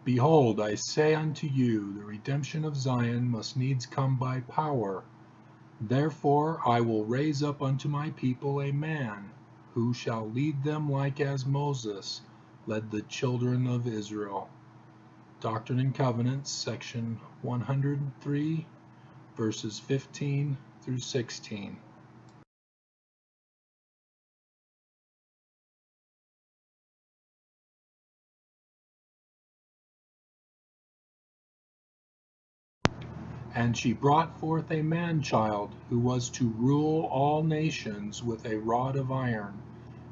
Behold, I say unto you, the redemption of Zion must needs come by power. Therefore I will raise up unto my people a man, who shall lead them like as Moses led the children of Israel. Doctrine and Covenants, section 103, verses 15 through 16. And she brought forth a man-child, who was to rule all nations with a rod of iron.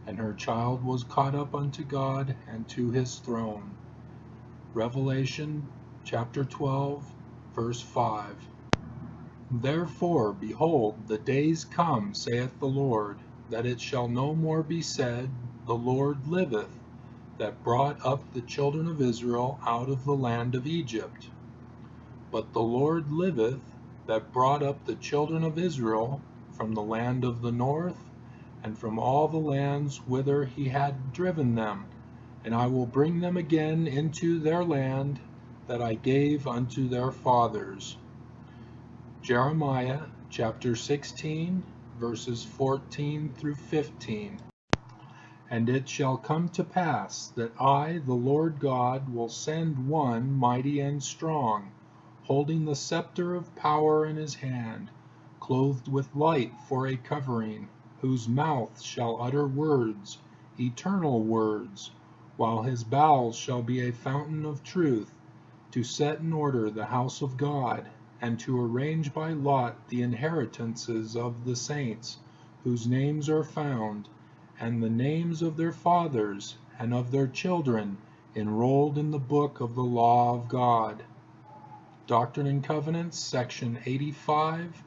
And her child was caught up unto God and to his throne. Revelation chapter 12, verse 5. Therefore, behold, the days come, saith the Lord, that it shall no more be said, The Lord liveth, that brought up the children of Israel out of the land of Egypt. But the Lord liveth, that brought up the children of Israel from the land of the north, and from all the lands whither he had driven them, and I will bring them again into their land that I gave unto their fathers. Jeremiah chapter 16, verses 14 through 15. And it shall come to pass that I, the Lord God, will send one mighty and strong, holding the scepter of power in his hand, clothed with light for a covering, whose mouth shall utter words, eternal words, while his bowels shall be a fountain of truth, to set in order the house of God, and to arrange by lot the inheritances of the saints, whose names are found, and the names of their fathers and of their children enrolled in the book of the law of God. Doctrine and Covenants, section 85,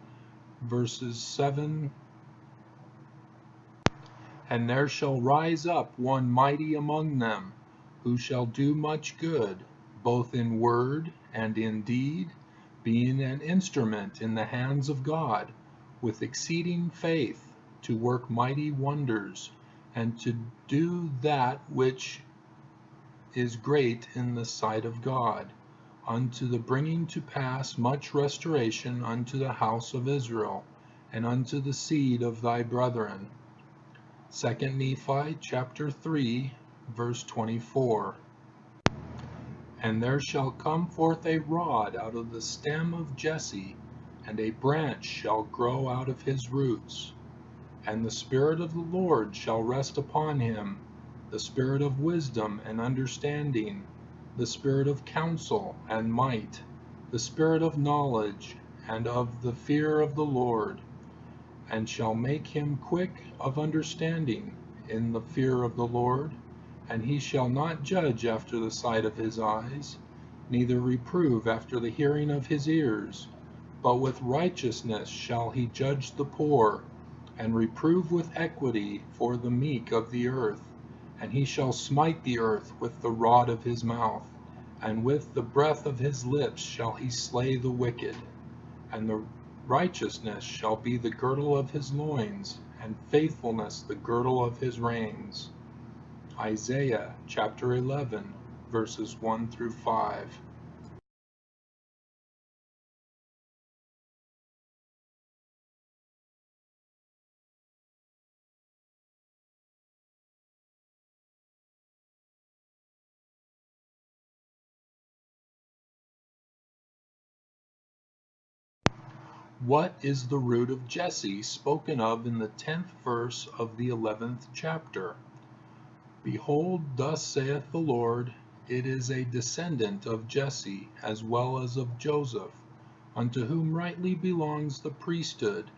verses 7. And there shall rise up one mighty among them, who shall do much good, both in word and in deed, being an instrument in the hands of God, with exceeding faith, to work mighty wonders, and to do that which is great in the sight of God, unto the bringing to pass much restoration unto the house of Israel, and unto the seed of thy brethren. 2 Nephi chapter 3, verse 24. And there shall come forth a rod out of the stem of Jesse, and a branch shall grow out of his roots. And the Spirit of the Lord shall rest upon him, the Spirit of wisdom and understanding, the Spirit of counsel and might, the Spirit of knowledge and of the fear of the Lord, and shall make him quick of understanding in the fear of the Lord. And he shall not judge after the sight of his eyes, neither reprove after the hearing of his ears, but with righteousness shall he judge the poor, and reprove with equity for the meek of the earth. And he shall smite the earth with the rod of his mouth, and with the breath of his lips shall he slay the wicked. And the righteousness shall be the girdle of his loins, and faithfulness the girdle of his reins. Isaiah chapter 11, verses 1 through 5. What is the root of Jesse spoken of in the 10th verse of the 11th chapter? Behold, thus saith the Lord, it is a descendant of Jesse, as well as of Joseph, unto whom rightly belongs the priesthood,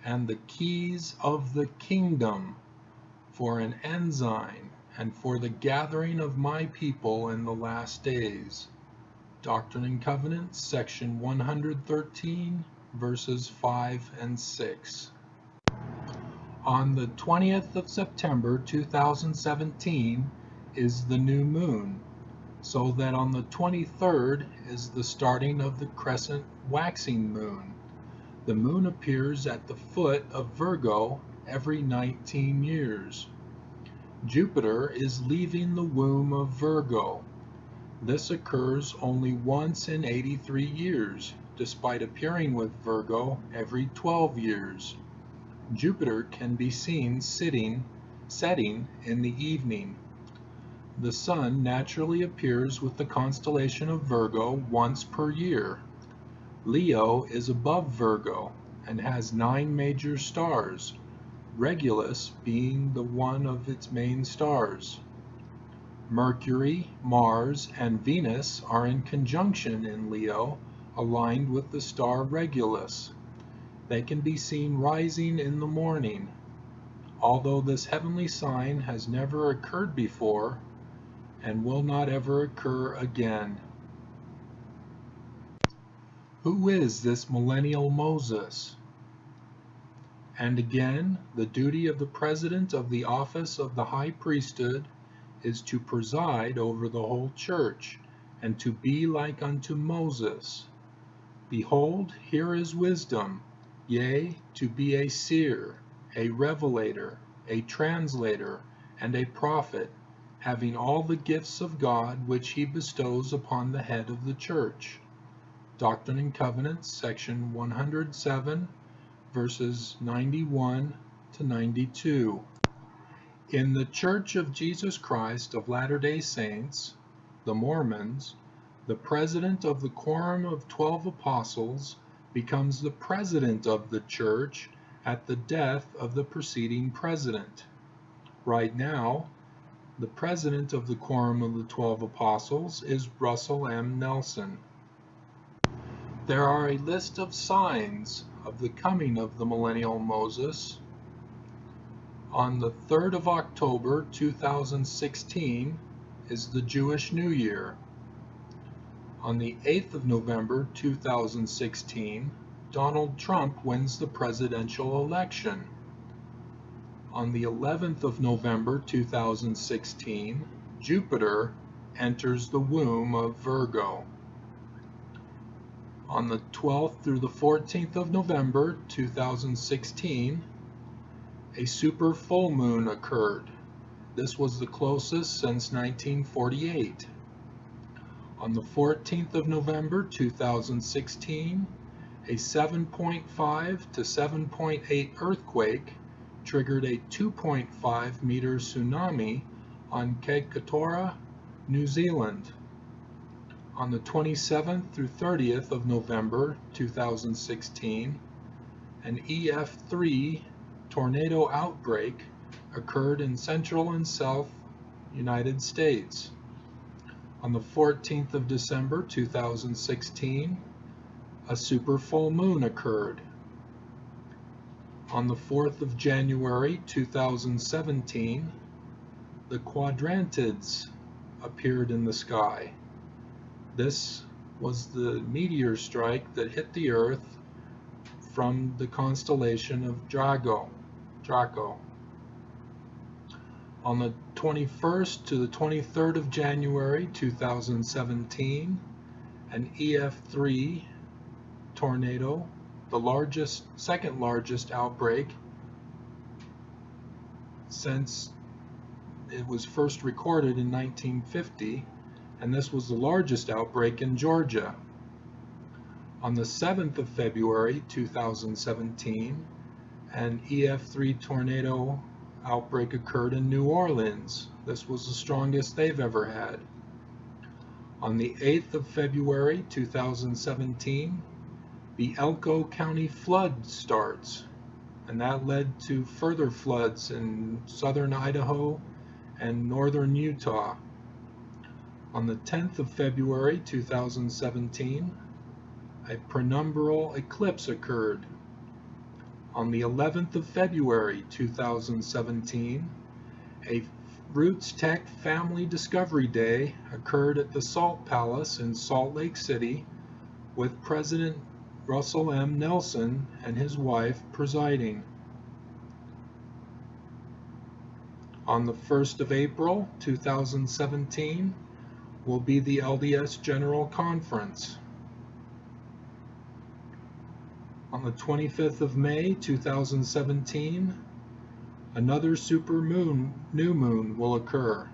and the keys of the kingdom, for an ensign, and for the gathering of my people in the last days. Doctrine and Covenants, section 113, verses 5 and 6. On the 20th of September 2017 is the new moon, so that on the 23rd is the starting of the crescent waxing moon. The moon appears at the foot of Virgo every 19 years. Jupiter is leaving the womb of Virgo. This occurs only once in 83 years, despite appearing with Virgo every 12 years. Jupiter can be seen setting in the evening. The Sun naturally appears with the constellation of Virgo once per year. Leo is above Virgo and has 9 major stars, Regulus being the one of its main stars. Mercury, Mars, and Venus are in conjunction in Leo, aligned with the star Regulus. They can be seen rising in the morning. Although this heavenly sign has never occurred before and will not ever occur again. Who is this Millennial Moses? And again, the duty of the president of the office of the high priesthood is to preside over the whole church, and to be like unto Moses. Behold, here is wisdom, yea, to be a seer, a revelator, a translator, and a prophet, having all the gifts of God which he bestows upon the head of the church. Doctrine and Covenants, section 107, verses 91 to 92. In the Church of Jesus Christ of Latter-day Saints, the Mormons, the president of the Quorum of 12 Apostles becomes the president of the church at the death of the preceding president. Right now, the president of the Quorum of the 12 Apostles is Russell M. Nelson. There are a list of signs of the coming of the Millennial Moses. On the 3rd of October 2016 is the Jewish New Year. On the 8th of November 2016, Donald Trump wins the presidential election. On the 11th of November 2016, Jupiter enters the womb of Virgo. On the 12th through the 14th of November 2016, a super full moon occurred. This was the closest since 1948. On the 14th of November 2016, a 7.5 to 7.8 earthquake triggered a 2.5 meter tsunami on Kekatora, New Zealand. On the 27th through 30th of November 2016, an Ef3 tornado outbreak occurred in Central and South United States. On the 14th of December 2016, a super full moon occurred. On the 4th of January 2017, the quadrantids appeared in the sky. This was the meteor strike that hit the Earth from the constellation of Draco. On the 21st to the 23rd of January 2017, an Ef3 tornado, the second largest outbreak since it was first recorded in 1950, and this was the largest outbreak in Georgia. On the 7th of February 2017, an Ef3 tornado outbreak occurred in New Orleans. This was the strongest they've ever had. On the 8th of February 2017, the Elko County flood starts, and that led to further floods in southern Idaho and northern Utah. On the 10th of February 2017, a penumbral eclipse occurred. On the 11th of February 2017, a Roots Tech Family Discovery Day occurred at the Salt Palace in Salt Lake City, with President Russell M. Nelson and his wife presiding. On the 1st of April 2017 will be the LDS General Conference. On the 25th of May 2017, another new moon will occur.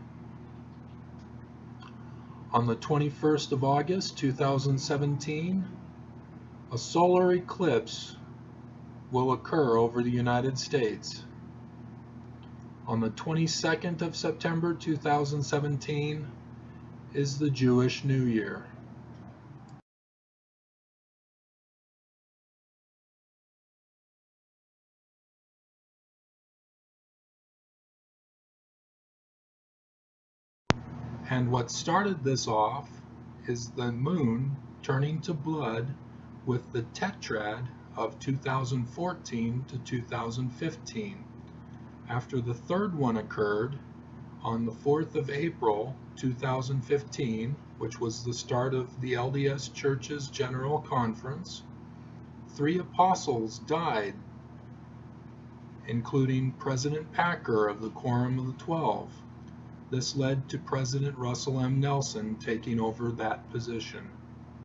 On the 21st of August 2017, a solar eclipse will occur over the United States. On the 22nd of September 2017 is the Jewish New Year. And what started this off is the moon turning to blood with the tetrad of 2014 to 2015. After the third one occurred on the 4th of April 2015, which was the start of the LDS Church's General Conference, 3 apostles died, including President Packer of the Quorum of the 12. This led to President Russell M. Nelson taking over that position.